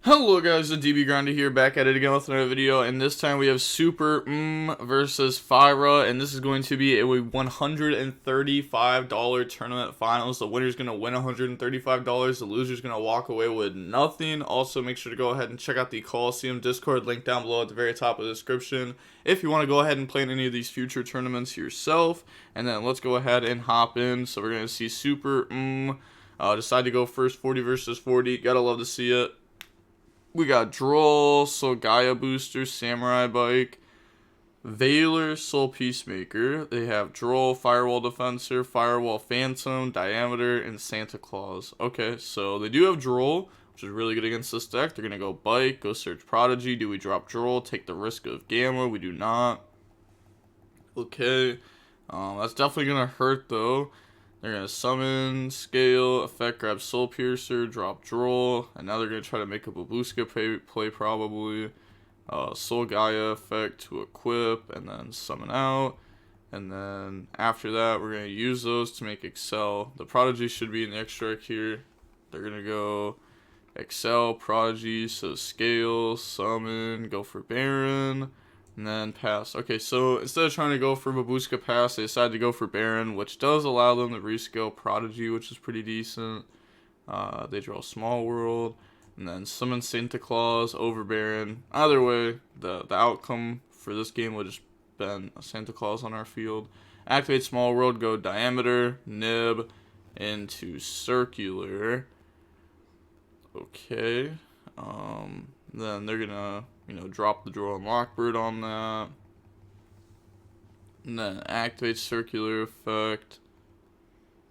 Hello guys, the DB Grinder here, back at it again with another video, and this time we have Super versus Fyra, and this is going to be a $135 tournament finals. The winner's going to win $135, the loser's going to walk away with nothing. Also, make sure to go ahead and check out the Coliseum Discord, link down below at the very top of the description, if you want to go ahead and play in any of these future tournaments yourself. And then let's go ahead and hop in. So we're going to see Super decide to go first, 40 versus 40, gotta love to see it. We got Duel, Soul Gaia Booster, Samurai Bike, Veiler, Soul Peacemaker. They have Duel, Firewall Defensor, Firewall Phantom, Diameter, and Santa Claus. Okay, so they do have Duel, which is really good against this deck. They're going to go Bike, go search Prodigy. Do we drop Duel? Take the risk of Gamma? We do not. Okay, that's definitely going to hurt though. They're going to summon, scale, effect, grab Soul Piercer, drop Duel, and now they're going to try to make a Babushka play probably. Soul Gaia effect to equip, and then summon out. And then after that, we're going to use those to make Excel. The Prodigy should be in the extract here. They're going to go Excel, Prodigy, so scale, summon, go for Baron. And then pass. Okay, so instead of trying to go for Babushka pass, they decided to go for Baron, which does allow them to rescale Prodigy, which is pretty decent. They draw Small World, and then summon Santa Claus over Baron. Either way, the outcome for this game would just been a Santa Claus on our field. Activate Small World, go Diameter, Nib, into Circular. Okay. Then they're gonna, drop the Draw and Lockbird on that. And then activate Circular Effect.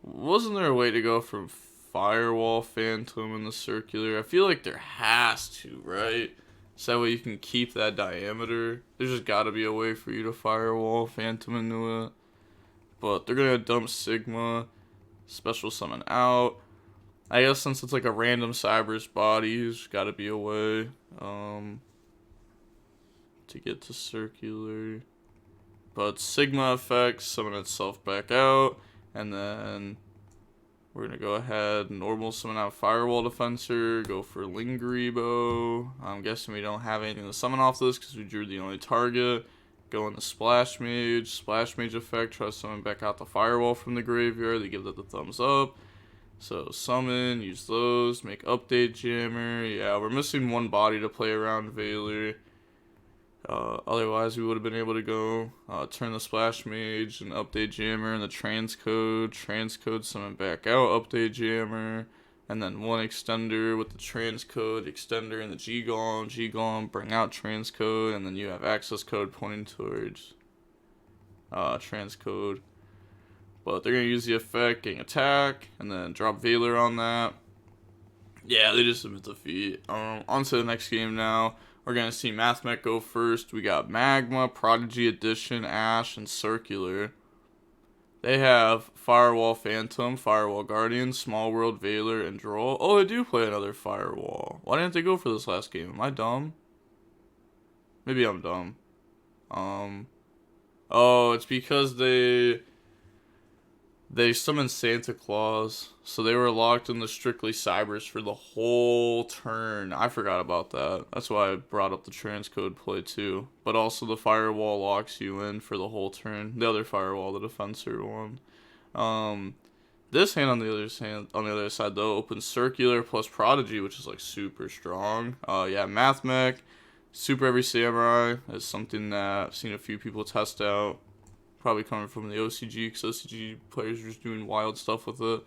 Wasn't there a way to go from Firewall Phantom in the Circular? I feel like there has to, right? So that way you can keep that Diameter. There's just gotta be a way for you to Firewall Phantom into it. But they're gonna dump Sigma, special summon out. I guess since it's like a random Cyber's body, there's gotta be a way to get to Circular. But Sigma effects, summon itself back out, and then we're gonna go ahead and normal summon out Firewall Defensor, go for Lingeribo. I'm guessing we don't have anything to summon off this because we drew the only target. Go into Splash Mage effect, try to summon back out the Firewall from the graveyard. They give that the thumbs up. So summon, use those, make update jammer. Yeah, we're missing one body to play around Veiler. Otherwise, we would have been able to go turn the Splash Mage and update jammer and the transcode summon back out, update jammer, and then one extender with the transcode, extender and the G-Golem, bring out transcode, and then you have access code pointing towards transcode. But they're going to use the effect, getting attack, and then drop Veiler on that. Yeah, they just submit defeat. On to the next game now. We're going to see Mathmech go first. We got Magma, Prodigy Edition, Ash, and Circular. They have Firewall Phantom, Firewall Guardian, Small World, Veiler, and Duel. Oh, they do play another Firewall. Why didn't they go for this last game? Am I dumb? Maybe I'm dumb. Oh, it's because they summoned Santa Claus, so they were locked in the strictly Cybers for the whole turn. I forgot about that. That's why I brought up the transcode play too. But also the Firewall locks you in for the whole turn. The other Firewall, the Defensor one. This hand on the other side though opens Circular plus Prodigy, which is like super strong. Yeah, Mathmech, Superheavy Samurai is something that I've seen a few people test out. Probably coming from the OCG, because OCG players are just doing wild stuff with it.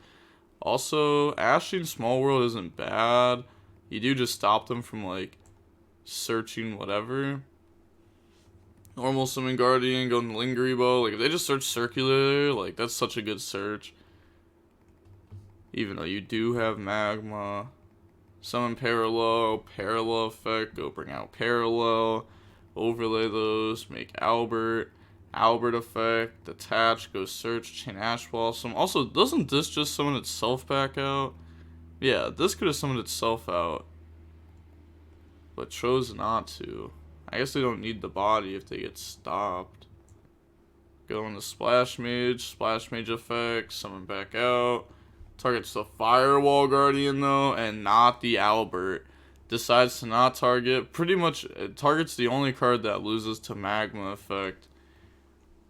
Also, Ashing Small World isn't bad. You do just stop them from, like, searching whatever. Normal Summon Guardian, going to Lingeribo. Like, if they just search Circular, like, that's such a good search. Even though you do have Magma. Summon Parallel effect, go bring out Parallel. Overlay those, make Albert effect, attach, go search, chain Ash Blossom. Also, doesn't this just summon itself back out? Yeah, this could have summoned itself out, but chose not to. I guess they don't need the body if they get stopped. Go into Splash Mage effect, summon back out. Targets the Firewall Guardian though, and not the Albert. decides to not target. Pretty much, it targets the only card that loses to Magma effect.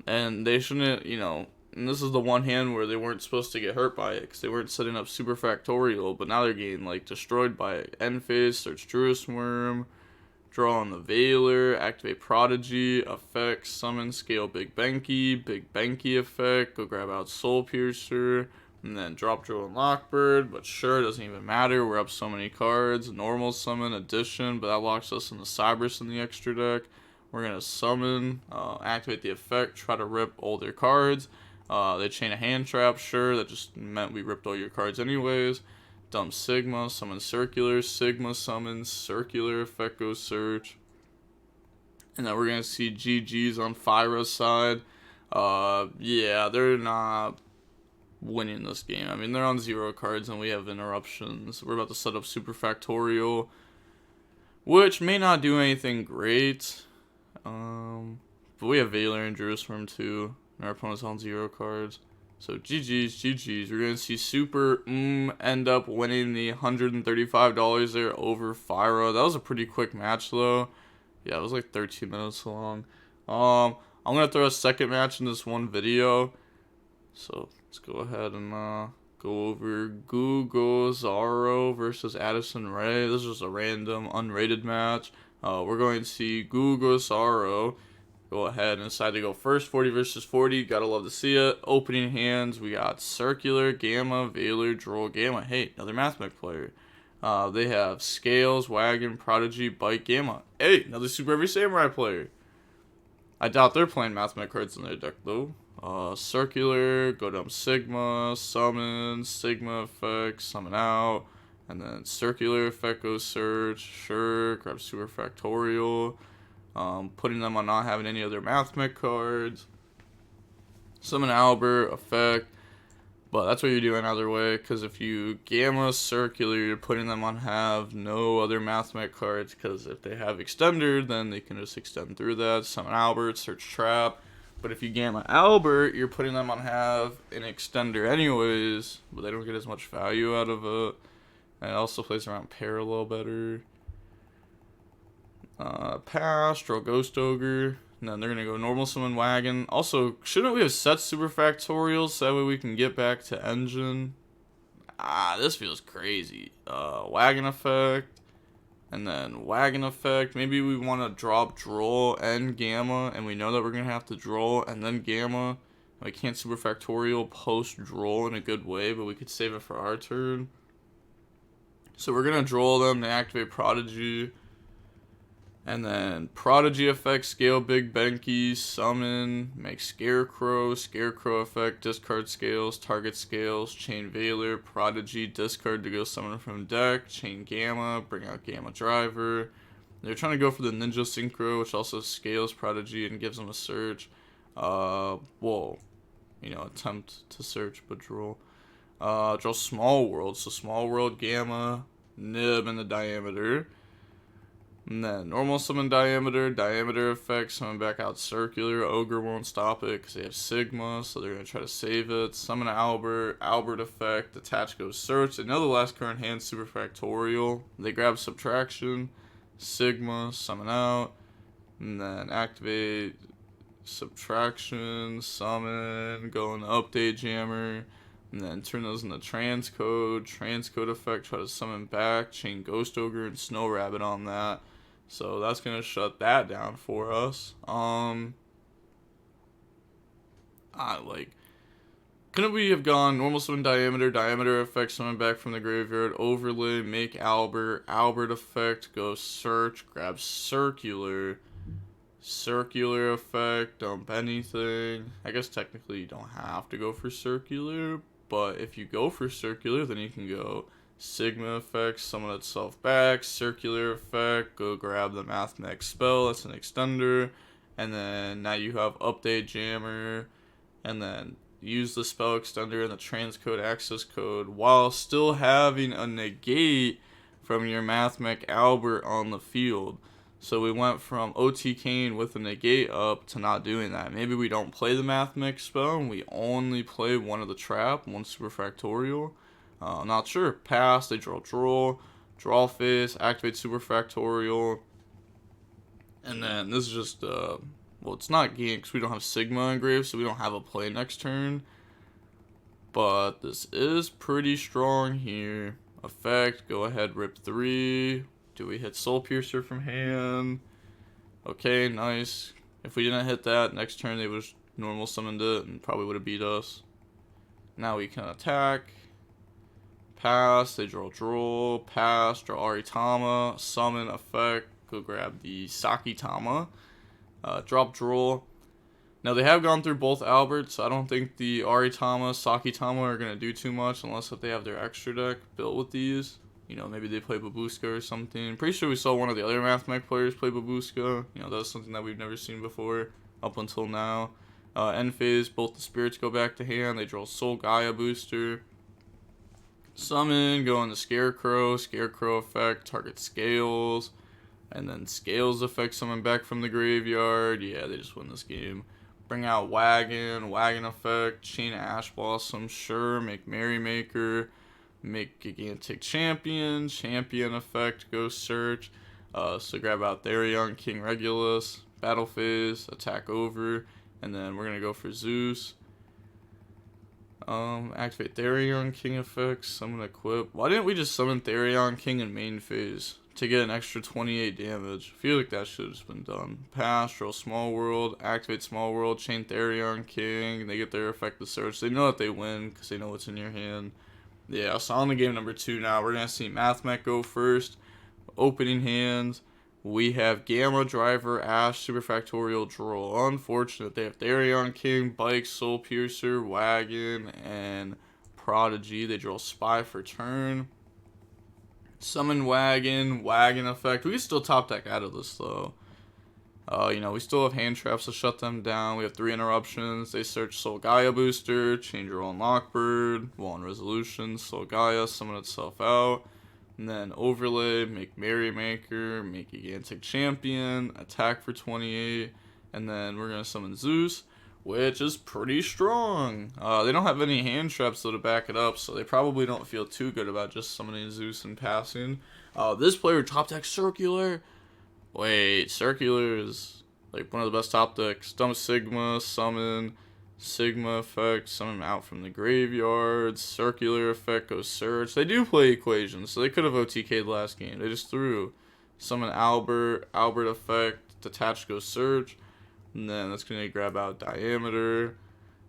And they shouldn't, and this is the one hand where they weren't supposed to get hurt by it, because they weren't setting up Super Factorial, but now they're getting, like, destroyed by it. End phase, search Druid's Worm, draw on the Veiler, activate Prodigy, effect, summon, scale Big Benki effect, go grab out Soul Piercer, and then drop Duel and Lockbird, but sure, it doesn't even matter, we're up so many cards. Normal summon, addition, but that locks us in the Cybers in the extra deck. We're going to summon, activate the effect, try to rip all their cards. They chain a hand trap, sure, that just meant we ripped all your cards anyways. Dump Sigma, summon Circular, Sigma summons, Circular, effect goes search. And then we're going to see GG's on Fyra's side. Yeah, they're not winning this game. I mean, they're on 0 cards and we have interruptions. We're about to set up Super Factorial, which may not do anything great. But we have Veiler and Druid's Worm too. And our opponent's on 0 cards. So GG's. We're going to see Super end up winning the $135 there over Fyra. That was a pretty quick match though. Yeah, it was like 13 minutes long. I'm going to throw a second match in this one video. So let's go ahead and go over YuGiOh Zaro versus Addison Rae. This is a random unrated match. We're going to see YuGiOh Zaro go ahead and decide to go first. 40 versus 40. Gotta love to see it. Opening hands, we got Circular, Gamma, Veiler, Droll, Gamma. Hey, another Mathmech player. They have Scales, Wagon, Prodigy, Bite, Gamma. Hey, another Superheavy Samurai player. I doubt they're playing Mathmech cards in their deck though. Circular, go down Sigma, summon, Sigma effect, summon out, and then Circular effect goes search, sure, grab Super Factorial, putting them on not having any other Mathmech cards, summon Albert, effect, but that's what you're doing either way, because if you Gamma Circular, you're putting them on have no other Mathmech cards, because if they have Extender, then they can just extend through that, summon Albert, search Trap. But if you Gamma Albert, you're putting them on have an Extender anyways, but they don't get as much value out of it. And it also plays around Parallel better. Pass, draw Ghost Ogre, and then they're going to go Normal Summon Wagon. Also, shouldn't we have set Super Factorials so that way we can get back to Engine? This feels crazy. Wagon effect. And then Wagon effect. Maybe we want to drop Droll and Gamma. And we know that we're going to have to Droll and then Gamma. We can't Super Factorial post Droll in a good way. But we could save it for our turn. So we're going to Droll them to activate Prodigy. And then Prodigy effect, scale Big Benki, summon, make Scarecrow effect, discard Scales, target Scales, chain Veiler, Prodigy, discard to go summon from deck, chain Gamma, bring out Gamma Driver. They're trying to go for the Ninja Synchro, which also scales Prodigy and gives them a search. Attempt to search, but draw. Draw Small World, so Small World, Gamma, Nib, and the Diameter. And then Normal Summon Diameter effect, summon back out Circular. Ogre won't stop it because they have Sigma, so they're going to try to save it. Summon Albert effect, attach goes search. Another last current hand, Super Factorial. They grab Subtraction, Sigma, summon out, and then activate Subtraction, summon, go into Update Jammer, and then turn those into Transcode effect, try to summon back, chain Ghost Ogre and Snow Rabbit on that. So that's going to shut that down for us. Couldn't we have gone Normal Summon Diameter effect, summon back from the graveyard, overlay, make Albert effect, go search, grab Circular effect, dump anything. I guess technically you don't have to go for Circular, but if you go for Circular, then you can go Sigma effect, summon itself back, Circular effect, go grab the Mathmech spell, that's an extender, and then now you have Update Jammer, and then use the spell extender and the transcode access code while still having a negate from your Mathmech Albert on the field. So we went from OT Kane with a negate up to not doing that. Maybe we don't play the Mathmech spell and we only play one of the trap, one Super Factorial. Not sure. Pass, they draw Droll. Draw phase, activate Superfactorial. And then this is just, well, it's not Gank because we don't have Sigma engraved, so we don't have a play next turn. But this is pretty strong here. Effect, go ahead, rip 3. Do we hit Soul Piercer from hand? Okay, nice. If we didn't hit that, next turn they would have normal summoned it and probably would have beat us. Now we can attack. Pass, they draw, pass, draw Aritama, summon, effect, go grab the Sakitama, drop draw. Now they have gone through both Alberts, so I don't think the Aritama, Sakitama are going to do too much unless if they have their extra deck built with these. You know, maybe they play Babushka or something. Pretty sure we saw one of the other Mathmech players play Babushka. You know, that's something that we've never seen before up until now. End phase, both the spirits go back to hand. They draw Soul Gaia booster. Summon, go on the Scarecrow. Scarecrow effect, target Scales. And then Scales effect, summon back from the graveyard. Yeah, they just win this game. Bring out Wagon. Wagon effect, chain Ash Blossom. Sure, make Merrymaker. Make Gigantic Champion. Champion effect, go search. So grab out Therion King Regulus. Battle phase, attack over. And then we're going to go for Zeus. Activate Therion King effects, summon equip. Why didn't we just summon Therion King in main phase to get an extra 28 damage? I feel like that should have just been done. Pass, draw Small World, activate Small World, chain Therion King, they get their effect to search. They know that they win because they know what's in your hand. Yeah, so on to game number 2 now. We're going to see Mathmech go first. Opening hands. We have Gamma, Driver, Ash, Superfactorial, draw. Unfortunate. They have Therion King, Bike, Soul Piercer, Wagon, and Prodigy. They draw Spy for turn. Summon Wagon, Wagon effect. We can still top deck out of this though. You know, we still have hand traps to shut them down. We have 3 interruptions. They search Soul Gaia booster, change your own Lockbird, Wall and Resolution, Soul Gaia, summon itself out. And then overlay, make Merrymaker, make Gigantic Champion, attack for 28, and then we're going to summon Zeus, which is pretty strong. They don't have any hand traps though to back it up, so they probably don't feel too good about just summoning Zeus and passing. This player top deck Circular. Wait, Circular is like one of the best top decks. Dump Sigma, summon Sigma effect, summon out from the graveyard. Circular effect, go search. They do play Equations, so they could have OTK'd last game. They just threw summon Albert effect, detach, go search. And then that's going to grab out Diameter.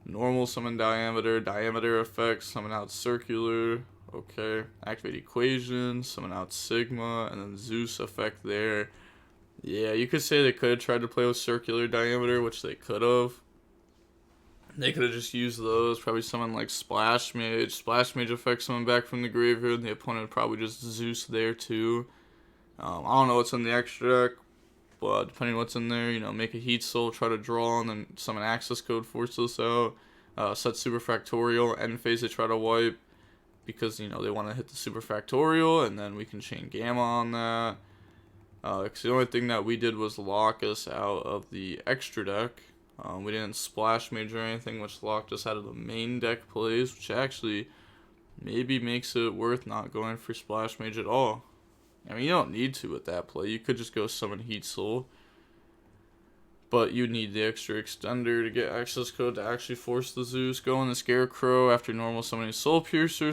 Normal summon Diameter effect, summon out Circular. Okay, activate Equation, summon out Sigma, and then Zeus effect there. Yeah, you could say they could have tried to play with Circular Diameter, which they could have. They could have just used those. Probably summon like Splash Mage. Splash Mage effect summon back from the graveyard. The opponent would probably just Zeus there too. I don't know what's in the extra deck, but depending on what's in there, you know, make a Heat Soul, try to draw, and then summon Access Code, force this out. Set Superfactorial, end phase they try to wipe because, you know, they want to hit the Superfactorial, and then we can chain Gamma on that. Because the only thing that we did was lock us out of the extra deck. We didn't Splash Mage or anything, which locked us out of the main deck plays, which actually maybe makes it worth not going for Splash Mage at all. I mean, you don't need to with that play. You could just go summon Heat Soul. But you need the extra extender to get access code to actually force the Zeus. Go in the Scarecrow after normal summoning Soul Piercer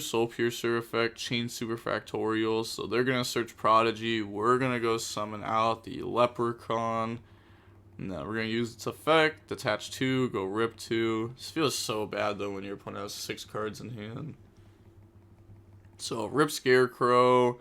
effect, chain Superfactorial. So they're going to search Prodigy. We're going to go summon out the Leprechaun. And then we're going to use its effect, detach 2, go rip 2. This feels so bad though when your opponent has 6 cards in hand. So rip Scarecrow,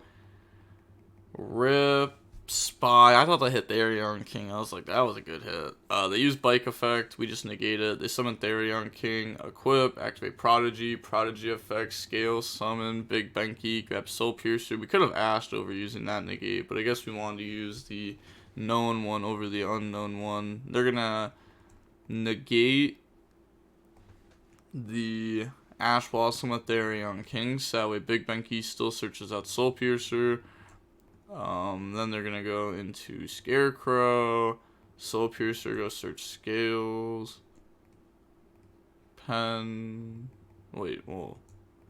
rip Spy. I thought they hit Therion King. I was like, that was a good hit. They use Bike effect. We just negate it. They summon Therion King, equip, activate Prodigy effect, scale, summon, Big Benki, grab Soul Piercer. We could have asked over using that negate, but I guess we wanted to use the known one over the unknown one. They're gonna negate the Ash Blossom with Therion King, so that way Big Benki still searches out Soul Piercer. Then they're gonna go into Scarecrow, Soul Piercer, go search Scales, Pen. Wait, well,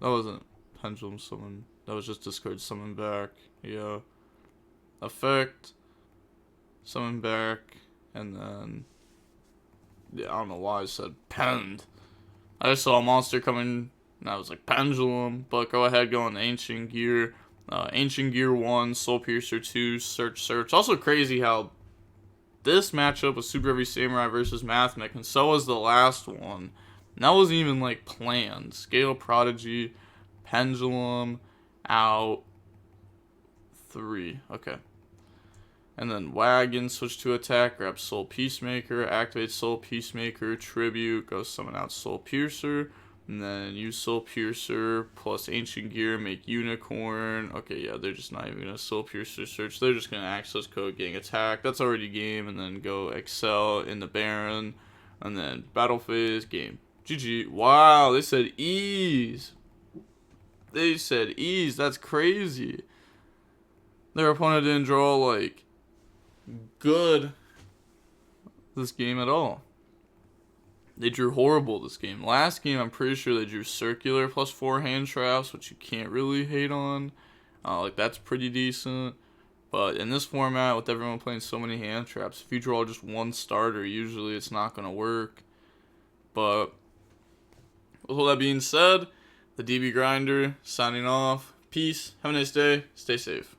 that wasn't Pendulum Summon. That was just discard summon back. Yeah. Effect. Summon back. And then... Yeah, I don't know why I said penned. I just saw a monster coming, and I was like, pendulum. But go ahead, go on Ancient Gear. Ancient Gear 1, Soul Piercer 2, Search. Also crazy how this matchup was Super Heavy Samurai versus Mathmech, and so was the last one. And that wasn't even like planned. Scale Prodigy, Pendulum, out 3. Okay. And then Wagon, switch to attack, grab Soul Peacemaker, activate Soul Peacemaker, Tribute, go summon out Soul Piercer, and then use Soul Piercer plus Ancient Gear, make Unicorn. Okay, yeah, they're just not even going to Soul Piercer search. They're just going to access code, getting attack. That's already game, and then go Excel in the Baron, and then Battle Phase, game. GG. Wow, they said ease. They said ease. That's crazy. Their opponent didn't draw, like, good this game at all. They drew horrible this game. Last game, I'm pretty sure they drew circular plus 4 hand traps, which you can't really hate on. Like, that's pretty decent. But in this format, with everyone playing so many hand traps, if you draw just one starter, usually it's not going to work. But with all that being said, the DB Grinder signing off. Peace. Have a nice day. Stay safe.